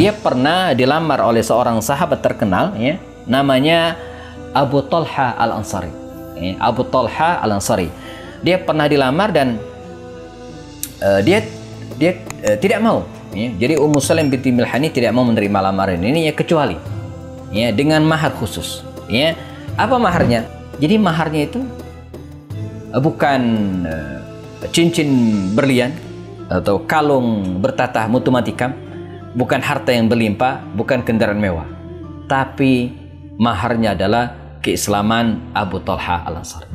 dia pernah dilamar oleh seorang sahabat terkenal, ya, namanya Abu Talha Al-Ansari. Abu Talha Al-Ansari. Dia pernah dilamar dan dia tidak mau. Ya. Jadi Ummu Sulaim binti Milhan tidak mau menerima lamaran ini, ya, kecuali, ya, dengan mahar khusus. Ya. Apa maharnya? Jadi maharnya itu bukan cincin berlian atau kalung bertatah mutu matikam, bukan harta yang berlimpah, bukan kendaraan mewah, tapi maharnya adalah keislaman Abu Talha Al-Ansari.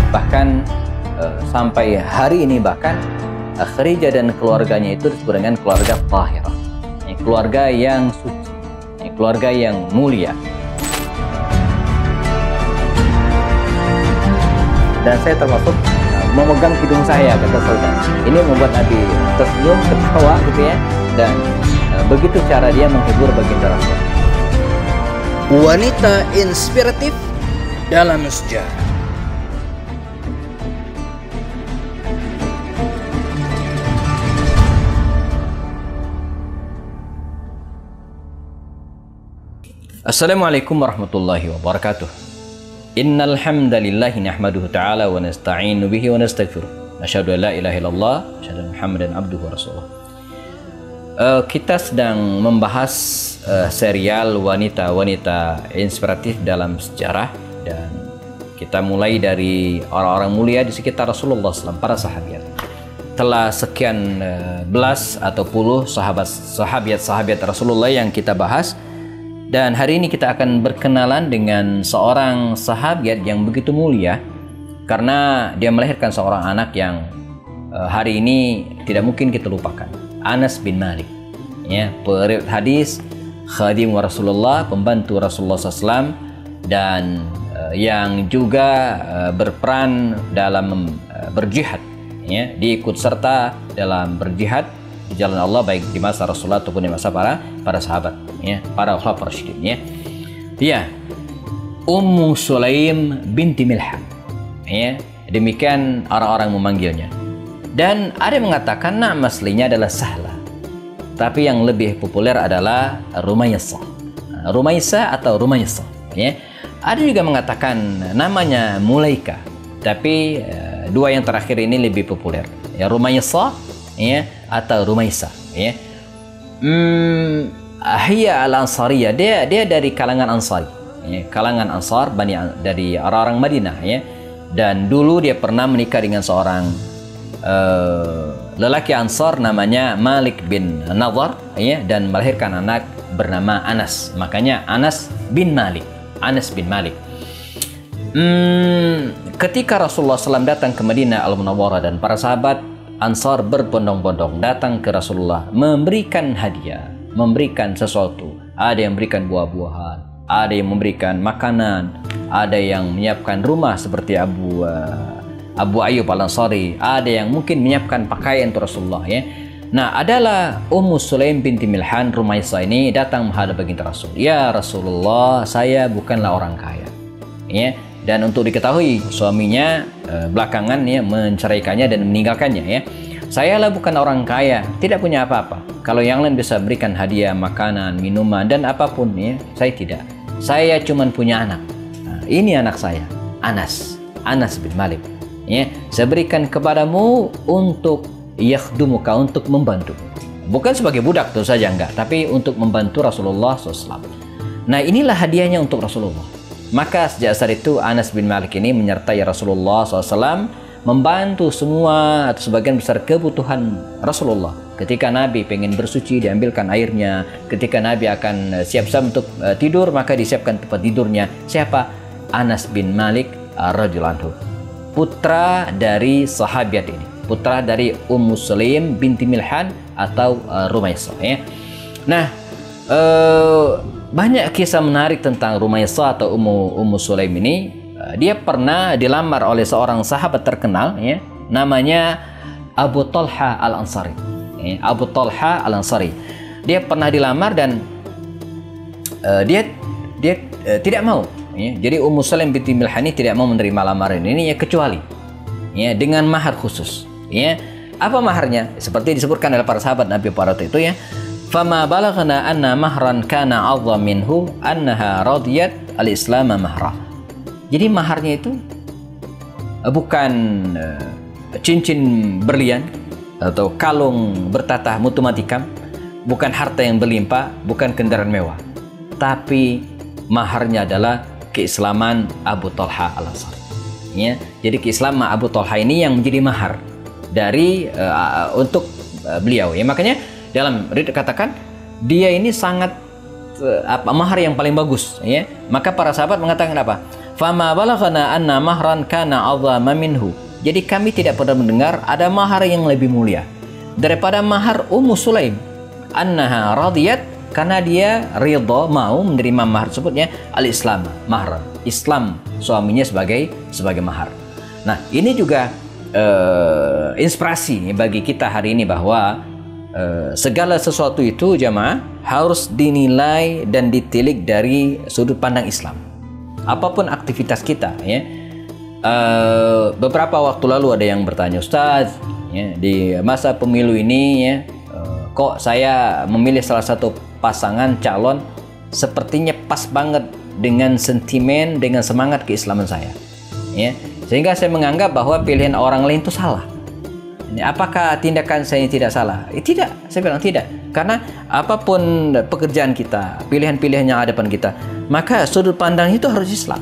Bahkan sampai hari ini, bahkan Khadijah dan keluarganya itu disebut dengan keluarga tahirah, keluarga yang suci, keluarga yang mulia. Dan saya termasuk memegang hidung saya, kata Sultan. Ini membuat Nabi tersenyum, ketawa gitu ya. Dan begitu cara dia menghibur baginda Rasul. Wanita inspiratif dalam sejarah. Assalamualaikum warahmatullahi wabarakatuh. Innal hamdalillah nahmaduhu ta'ala wa nasta'inu bihi wa nastaghfiruh. Asyhadu an la ilaha illallah, asyhadu anna Muhammadan abduhu wa rasuluh. Kita sedang membahas serial wanita-wanita inspiratif dalam sejarah, dan kita mulai dari orang-orang mulia di sekitar Rasulullah SAW, para sahabat. Telah sekian belas atau puluh sahabat Rasulullah yang kita bahas. Dan hari ini kita akan berkenalan dengan seorang sahabat yang begitu mulia, karena dia melahirkan seorang anak yang hari ini tidak mungkin kita lupakan. Anas bin Malik, ya, periwayat hadis, khadim Rasulullah, pembantu Rasulullah SAW, dan yang juga berperan dalam berjihad, ya, diikut serta dalam berjihad di jalan Allah, baik di masa Rasulullah ataupun di masa para sahabat, ya, para khulafaur rasyidin, ya. Ya, Ummu Sulaim binti Milhan, ya, demikian orang-orang memanggilnya. Dan ada yang mengatakan nama aslinya adalah Sahla, tapi yang lebih populer adalah Rumaysah, Rumaysah atau Rumaysah, ya. Ada juga mengatakan namanya Mulaika, tapi dua yang terakhir ini lebih populer, ya, Rumaysah, ya, atau Rumaysah, ya. Hiya al-Ansariyah, dia dari kalangan Ansari, ya, kalangan Ansar, dari orang-orang Madinah, ya. Dan dulu dia pernah menikah dengan seorang lelaki Ansar namanya Malik bin Nadhar, ya, dan melahirkan anak bernama Anas. Makanya Anas bin Malik, Anas bin Malik. Ketika Rasulullah SAW datang ke Madinah Al-Munawwarah, dan para sahabat Ansar berbondong-bondong datang ke Rasulullah memberikan hadiah, memberikan sesuatu. Ada yang memberikan buah-buahan, ada yang memberikan makanan, ada yang menyiapkan rumah seperti Abu Ayyub Al-Ansari, ada yang mungkin menyiapkan pakaian untuk Rasulullah, ya. Nah, adalah Ummu Sulaim binti Milhan, Rumaysah ini datang menghadap baginda Rasul. Ya Rasulullah, saya bukanlah orang kaya, ya. Dan untuk diketahui, suaminya belakangan, ya, menceraikannya dan meninggalkannya, ya. Saya lah bukan orang kaya, tidak punya apa-apa. Kalau yang lain bisa berikan hadiah, makanan, minuman, dan apapun, ya, saya tidak. Saya cuma punya anak. Nah, ini anak saya, Anas bin Malik. Ya, saya berikan kepadamu untuk yakhdumuka, untuk membantu. Bukan sebagai budak, tentu saja enggak, tapi untuk membantu Rasulullah SAW. Nah, inilah hadiahnya untuk Rasulullah. Maka sejak saat itu Anas bin Malik ini menyertai Rasulullah SAW, membantu semua atau sebagian besar kebutuhan Rasulullah. Ketika Nabi pengen bersuci, diambilkan airnya. Ketika Nabi akan siap-siap untuk tidur, maka disiapkan tempat tidurnya. Siapa? Anas bin Malik radhiyallahu anhu, putra dari sahabat ini, putra dari Ummu Sulaim binti Milhan atau Rumaysah, ya. Nah, banyak kisah menarik tentang Rumaysah atau Ummu Sulaim ini. Dia pernah dilamar oleh seorang sahabat terkenal, ya, namanya Abu Talha Al-Ansari. Abu Talha Al-Ansari. Dia pernah dilamar dan dia tidak mau, ya. Jadi Ummu Sulaim binti Milhan tidak mau menerima lamaran ini, ya, kecuali, ya, dengan mahar khusus, ya. Apa maharnya? Seperti disebutkan oleh para sahabat Nabi pada waktu itu ya. Fama balaghna anna mahran kana 'azza minhu annaha radiyat al-islam mahra. Jadi maharnya itu bukan cincin berlian atau kalung bertatah mutu matikam, bukan harta yang berlimpah, bukan kendaraan mewah. Tapi maharnya adalah keislaman Abu Talha Al-Ansari. Ya, jadi keislaman Abu Talha ini yang menjadi mahar dari untuk beliau ya. Makanya dalam dikatakan dia ini sangat mahar yang paling bagus ya. Maka para sahabat mengatakan apa? Fama balaghana anna mahran kana 'azama minhu. Jadi kami tidak pernah mendengar ada mahar yang lebih mulia daripada mahar Ummu Sulaim. Annaha radiyat, karena dia ridha mau menerima mahar tersebutnya al-islam mahar. Islam suaminya sebagai mahar. Nah, ini juga inspirasi bagi kita hari ini bahwa segala sesuatu itu jamaah harus dinilai dan ditilik dari sudut pandang Islam. Apapun aktivitas kita ya. Beberapa waktu lalu ada yang bertanya, Ustaz ya, di masa pemilu ini ya, kok saya memilih salah satu pasangan calon sepertinya pas banget dengan sentimen, dengan semangat keislaman saya ya. Sehingga saya menganggap bahwa pilihan orang lain itu salah. Apakah tindakan saya tidak salah? Tidak, saya bilang tidak. Karena apapun pekerjaan kita, pilihan-pilihan yang ada depan kita, maka sudut pandang itu harus Islam.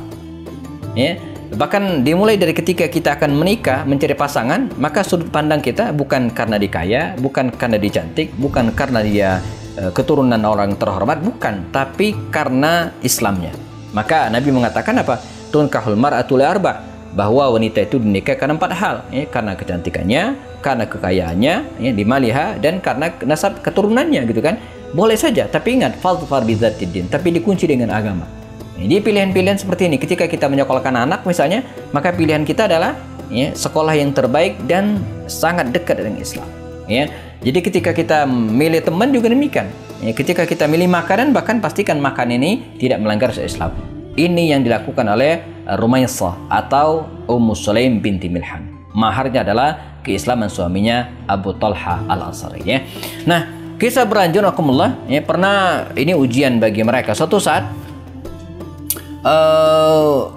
Ya, bahkan dimulai dari ketika kita akan menikah, mencari pasangan, maka sudut pandang kita bukan karena dia kaya, bukan karena dia cantik, bukan karena dia keturunan orang terhormat, bukan, tapi karena Islamnya. Maka Nabi mengatakan apa? Tunkahul mar'atu li arba', bahwa wanita itu dinikah karena 4 hal ya, karena kecantikannya, karena kekayaannya ya, di maliha, dan karena nasab keturunannya gitu kan. Boleh saja, tapi ingat fadfar bidzatiddin, tapi dikunci dengan agama. Jadi pilihan-pilihan seperti ini ketika kita menyekolahkan anak misalnya, maka pilihan kita adalah ya, sekolah yang terbaik dan sangat dekat dengan Islam ya. Jadi ketika kita milih teman juga demikian ya, ketika kita milih makanan, bahkan pastikan makan ini tidak melanggar syariat Islam. Ini yang dilakukan oleh Rumaysah atau Ummu Sulaim binti Milhan. Maharnya adalah keislaman suaminya Abu Talha Al-Ansari ya. Nah, kisah berlanjut akumullah ya, pernah ini ujian bagi mereka. Suatu saat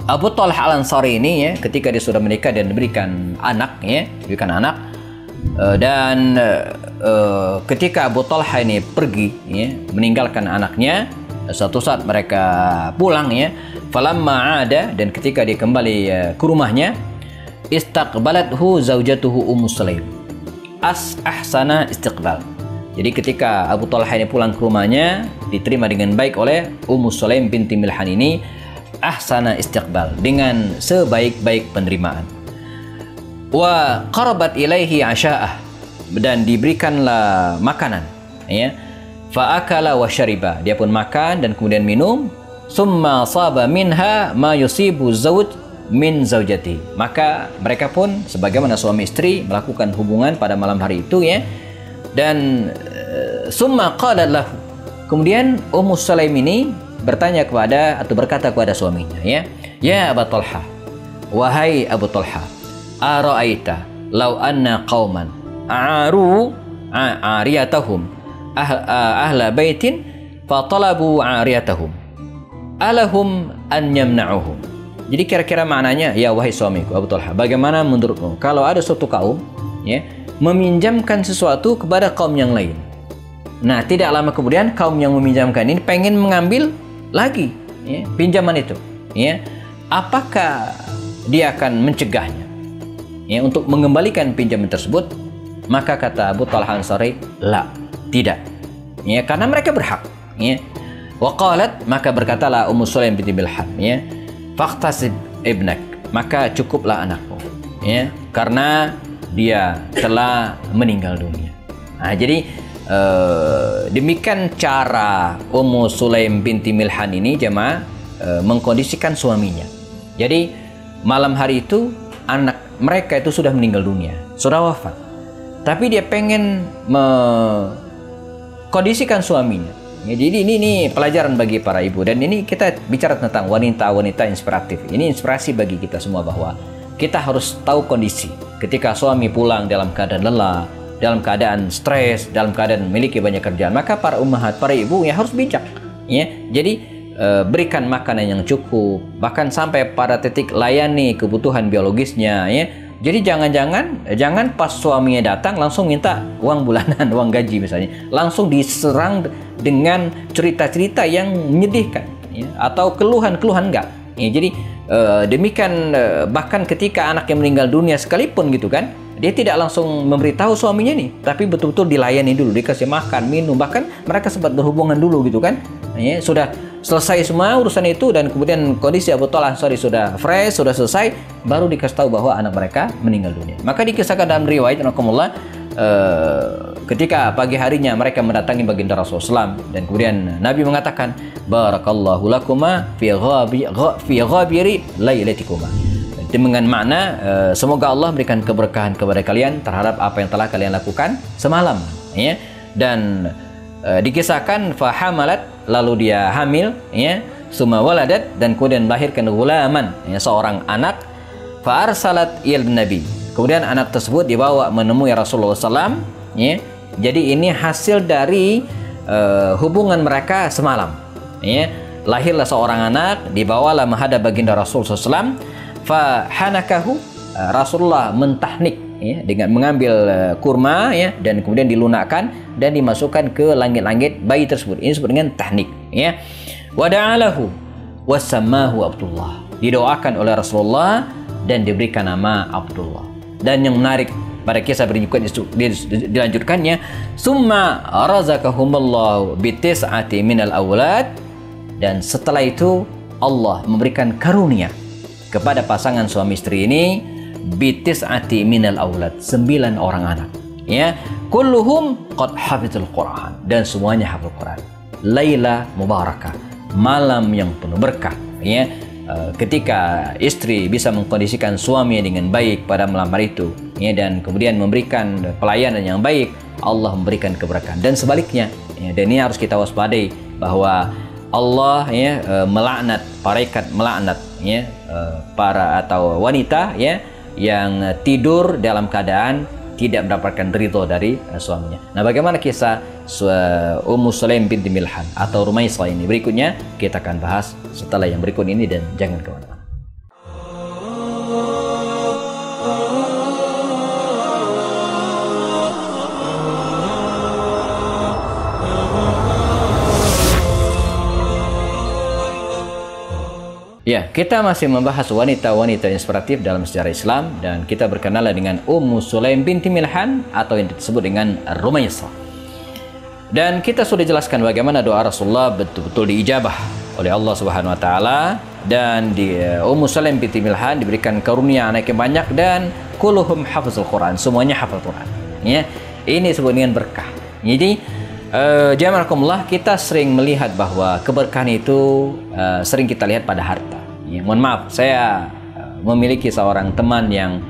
Abu Talha Al-Ansari ini ya, ketika dia sudah menikah dan diberikan anak ya, dan ketika Abu Talha ini pergi ya, meninggalkan anaknya, suatu saat mereka pulang ya, falamma ada, dan ketika dia kembali ke rumahnya, istaqbalathu zaujatuhu Ummu Sulaim ahsana istiqbal. Jadi ketika Abu Talha ini pulang ke rumahnya, diterima dengan baik oleh Ummu Sulaim binti Milhan ini, ahsana istiqbal, dengan sebaik-baik penerimaan. Wa qarabat ilaihi asya'ah, dan diberikanlah makanan ya. Fa'akala wa syariba, dia pun makan dan kemudian minum. Summa saba minha ma yusibu zawj min zaujati, maka mereka pun sebagaimana suami istri melakukan hubungan pada malam hari itu ya. Dan summa qalat lahu, kemudian Ummu Sulaim ini bertanya kepada atau berkata kepada suaminya ya, ya Abu Talha, wahai Abu Talha, ara'aita law anna qauman a'aru ariyatahum ahla baitin fatalabu ariyatahum alahum an yamna'uhum. Jadi kira-kira maknanya, ya wahai suamiku Abu Talha, bagaimana menurutmu kalau ada suatu kaum ya, meminjamkan sesuatu kepada kaum yang lain. Nah, tidak lama kemudian kaum yang meminjamkan ini pengen mengambil lagi ya, pinjaman itu ya, apakah dia akan mencegahnya ya, untuk mengembalikan pinjaman tersebut? Maka kata Abu Talha Ansari, la, tidak ya, karena mereka berhak ya. Wa qalat, maka berkatalah Ummu Sulaim binti Milhan ya, faqtasib ibnak, maka cukuplah anakmu ya, karena dia telah meninggal dunia. Nah, jadi demikian cara Ummu Sulaim binti Milhan ini jemaah mengkondisikan suaminya. Jadi malam hari itu anak mereka itu sudah meninggal dunia, sudah wafat, tapi dia pengen mengkondisikan suaminya ya. Jadi ini pelajaran bagi para ibu, dan ini kita bicara tentang wanita-wanita inspiratif. Ini inspirasi bagi kita semua bahwa kita harus tahu kondisi. ketika suami pulang dalam keadaan lelah, dalam keadaan stres, dalam keadaan memiliki banyak kerjaan, maka para ummahat, para ibu ya harus bijak, ya. Jadi berikan makanan yang cukup, bahkan sampai pada titik layani kebutuhan biologisnya, ya. Jadi jangan pas suaminya datang langsung minta uang bulanan, uang gaji misalnya, langsung diserang dengan cerita-cerita yang menyedihkan, ya, atau keluhan-keluhan enggak. Ya, jadi demikian, bahkan ketika anaknya meninggal dunia sekalipun gitu kan, dia tidak langsung memberitahu suaminya nih, tapi betul-betul dilayani dulu, dikasih makan, minum, bahkan mereka sempat berhubungan dulu gitu kan. Ya, sudah selesai semua urusan itu dan kemudian kondisi Abu Talha Ansari sudah fresh, sudah selesai, baru dikasih tahu bahwa anak mereka meninggal dunia. Maka dikisahkan dalam riwayat ketika pagi harinya mereka mendatangi baginda Rasulullah SAW, dan kemudian Nabi mengatakan, barakallahu lakuma fi ghabiri lailatikuma, dengan makna semoga Allah berikan keberkahan kepada kalian terhadap apa yang telah kalian lakukan semalam, ya. Dan dikisahkan fahamalat, lalu dia hamil, ya, summa waladat, dan kemudian melahirkan gulaman, ya, seorang anak, fa arsalat il nabi, kemudian anak tersebut dibawa menemui Rasulullah SAW, ya. Jadi ini hasil dari hubungan mereka semalam, ya. Lahirlah seorang anak, dibawalah menghadap baginda Rasulullah SAW, fa hanakahu, Rasulullah mentahnik, ya, dengan mengambil kurma, ya, dan kemudian dilunakkan dan dimasukkan ke langit-langit bayi tersebut. Ini disebut dengan tahnik, ya. Wada'alahu wasammahu Abdullah, didoakan oleh Rasulullah dan diberikan nama Abdullah. Dan yang menarik pada kisah berikutnya dilanjutkannya, summa razaqahumullahu bitis'ati minal awlad, dan setelah itu Allah memberikan karunia kepada pasangan suami istri ini bitis'ati minal aulad, 9 orang anak, ya. Kulluhum qad hafizul Quran, dan semuanya hafal Quran. Laila mubarakah, malam yang penuh berkah, ya. Ketika istri bisa mengkondisikan suaminya dengan baik pada malam hari itu, ya, dan kemudian memberikan pelayanan yang baik, Allah memberikan keberkahan. Dan sebaliknya, ya, dan ini harus kita waspadai bahwa Allah, ya, melaknat, malaikat melaknat, ya, para atau wanita, ya, yang tidur dalam keadaan tidak mendapatkan ridho dari suaminya. Nah, bagaimana kisah Ummu Sulaim binti Milhan atau Rumaisah ini? Berikutnya kita akan bahas setelah yang berikut ini, dan jangan kemana-mana. Ya, kita masih membahas wanita-wanita inspiratif dalam sejarah Islam, dan kita berkenalan dengan Ummu Sulaim binti Milhan atau yang disebut dengan Rumaisah. Dan kita sudah jelaskan bagaimana doa Rasulullah betul-betul diijabah oleh Allah Subhanahu wa taala, dan Ummu Sulaim binti Milhan diberikan karunia anak yang banyak, dan kulluhum hafizul Quran, semuanya hafal Quran, ya. Ini disebut dengan berkah. Jadi jamaah, kita sering melihat bahwa keberkahan itu sering kita lihat pada harta. Ya, mohon maaf, saya memiliki seorang teman yang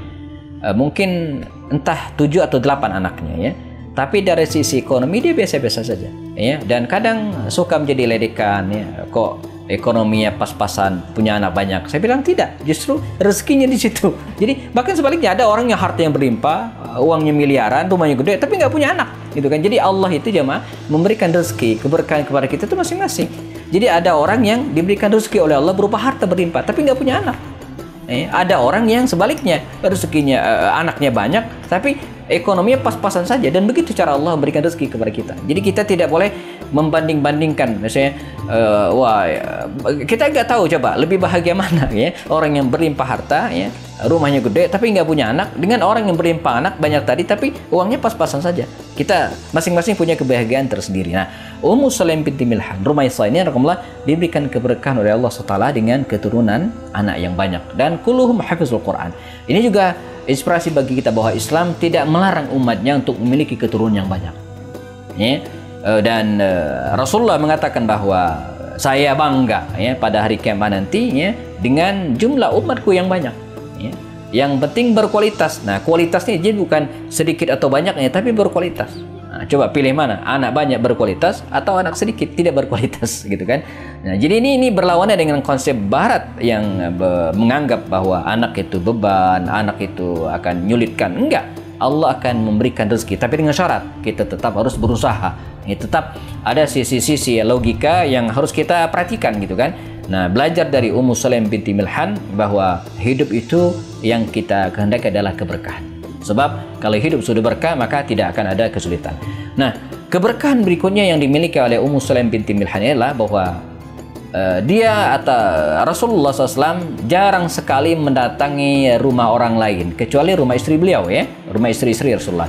mungkin entah 7 atau 8 anaknya, ya. Tapi dari sisi ekonomi dia biasa-biasa saja, ya. Dan kadang suka menjadi ledekan, ya. Kok ekonominya pas-pasan, punya anak banyak? Saya bilang tidak, justru rezekinya di situ. Jadi bahkan sebaliknya, ada orang yang harta yang berlimpah, uangnya miliaran, rumahnya gede, tapi nggak punya anak, gitu kan. Jadi Allah itu jemaah memberikan rezeki, keberkahan kepada kita itu masing-masing. Jadi ada orang yang diberikan rezeki oleh Allah berupa harta berlimpah, tapi nggak punya anak. Ada orang yang sebaliknya, rezekinya anaknya banyak, tapi ekonominya pas-pasan saja. Dan begitu cara Allah memberikan rezeki kepada kita. Jadi kita tidak boleh membanding-bandingkan, misalnya kita nggak tahu, coba lebih bahagia mana, ya, orang yang berlimpah harta, ya, rumahnya gede tapi nggak punya anak, dengan orang yang berlimpah anak banyak tadi tapi uangnya pas-pasan saja. Kita masing-masing punya kebahagiaan tersendiri. Nah, Ummu Sulaim binti Milhan, Rumaisah ini diberikan keberkahan oleh Allah SWT dengan keturunan anak yang banyak, dan kulluhum hafizul Quran. Ini juga inspirasi bagi kita bahwa Islam tidak melarang umatnya untuk memiliki keturunan yang banyak, ya. Dan Rasulullah mengatakan bahwa saya bangga, ya, pada hari kiamat nanti, ya, dengan jumlah umatku yang banyak, ya. Yang penting berkualitas. Nah, kualitasnya jadi bukan sedikit atau banyaknya, tapi berkualitas. Nah, coba pilih mana, anak banyak berkualitas atau anak sedikit tidak berkualitas gitu kan. Nah, jadi ini berlawanan dengan konsep barat yang menganggap bahwa anak itu beban, anak itu akan menyulitkan. Enggak, Allah akan memberikan rezeki, tapi dengan syarat kita tetap harus berusaha. Tetap ada sisi-sisi logika yang harus kita perhatikan gitu kan. Nah, belajar dari Ummu Sulaim binti Milhan bahwa hidup itu yang kita kehendaki adalah keberkahan. Sebab kalau hidup sudah berkah maka tidak akan ada kesulitan. Nah, keberkahan berikutnya yang dimiliki oleh Ummu Sulaim binti Milhan adalah bahwa dia atau Rasulullah SAW jarang sekali mendatangi rumah orang lain kecuali rumah istri beliau, ya, rumah istri-istri Rasulullah.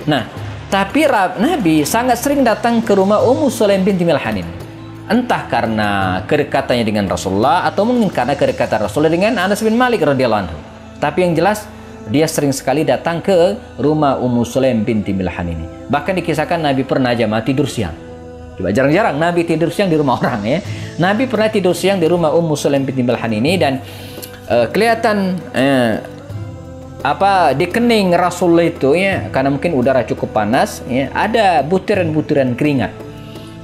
Nah, tapi Nabi sangat sering datang ke rumah Ummu Sulaim binti Milhan ini. Entah karena kedekatannya dengan Rasulullah atau mungkin karena kedekatan Rasulullah dengan Anas bin Malik radhiyallahu anhu. Tapi yang jelas dia sering sekali datang ke rumah Ummu Sulaim binti Milhan ini. Bahkan dikisahkan Nabi pernah jamaah tidur siang. Coba, jarang-jarang Nabi tidur siang di rumah orang, ya. Nabi pernah tidur siang di rumah Ummu Sulaim binti Milhan ini, dan kelihatan di kening Rasulullah itu, ya, karena mungkin udara cukup panas, ya, ada butiran-butiran keringat.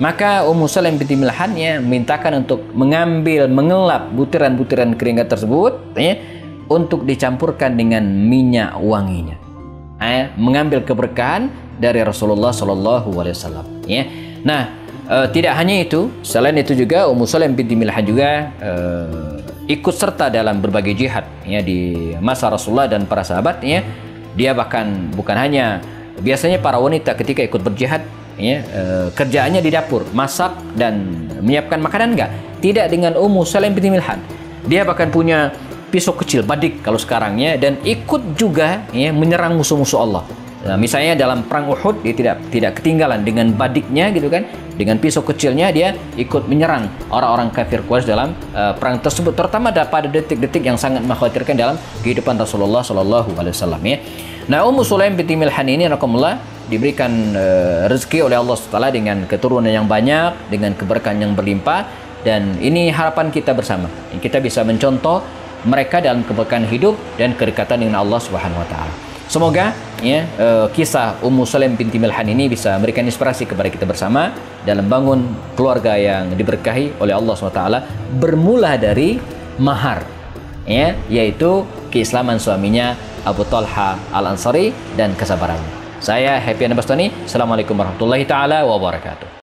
Maka Ummu Sulaim binti Milhan, ya, mintakan untuk mengelap butiran-butiran keringat tersebut, ya, untuk dicampurkan dengan minyak wanginya, mengambil keberkahan dari Rasulullah Shallallahu Alaihi Wasallam. Ya, nah, tidak hanya itu, selain itu juga Ummu Sulaim binti Milhan juga ikut serta dalam berbagai jihad, ya, di masa Rasulullah dan para sahabat. Ya, dia bahkan bukan hanya biasanya para wanita ketika ikut berjihad, ya, kerjaannya di dapur, masak dan menyiapkan makanan, enggak. Tidak dengan Ummu Sulaim binti Milhan. Dia bahkan punya pisau kecil, badik kalau sekarang, ya, dan ikut juga, ya, menyerang musuh-musuh Allah. Nah, misalnya dalam perang Uhud dia tidak ketinggalan dengan badiknya gitu kan, dengan pisau kecilnya dia ikut menyerang orang-orang kafir Quraisy dalam perang tersebut, terutama pada detik-detik yang sangat mengkhawatirkan dalam kehidupan Rasulullah Shallallahu Alaihi Wasallam, ya. Nah, Ummu Sulaim binti Milhan ini rahimakumullah diberikan rezeki oleh Allah SWT dengan keturunan yang banyak, dengan keberkahan yang berlimpah, dan ini harapan kita bersama. Kita bisa mencontoh mereka dalam keberkahan hidup dan kedekatan dengan Allah Subhanahu wa taala. Semoga, ya, kisah Ummu Sulaim binti Milhan ini bisa memberikan inspirasi kepada kita bersama dalam bangun keluarga yang diberkahi oleh Allah Subhanahu wa taala, bermula dari mahar, ya, yaitu keislaman suaminya Abu Talha Al-Ansari dan kesabarannya. Saya Happy Anabastani. Assalamualaikum warahmatullahi taala wabarakatuh.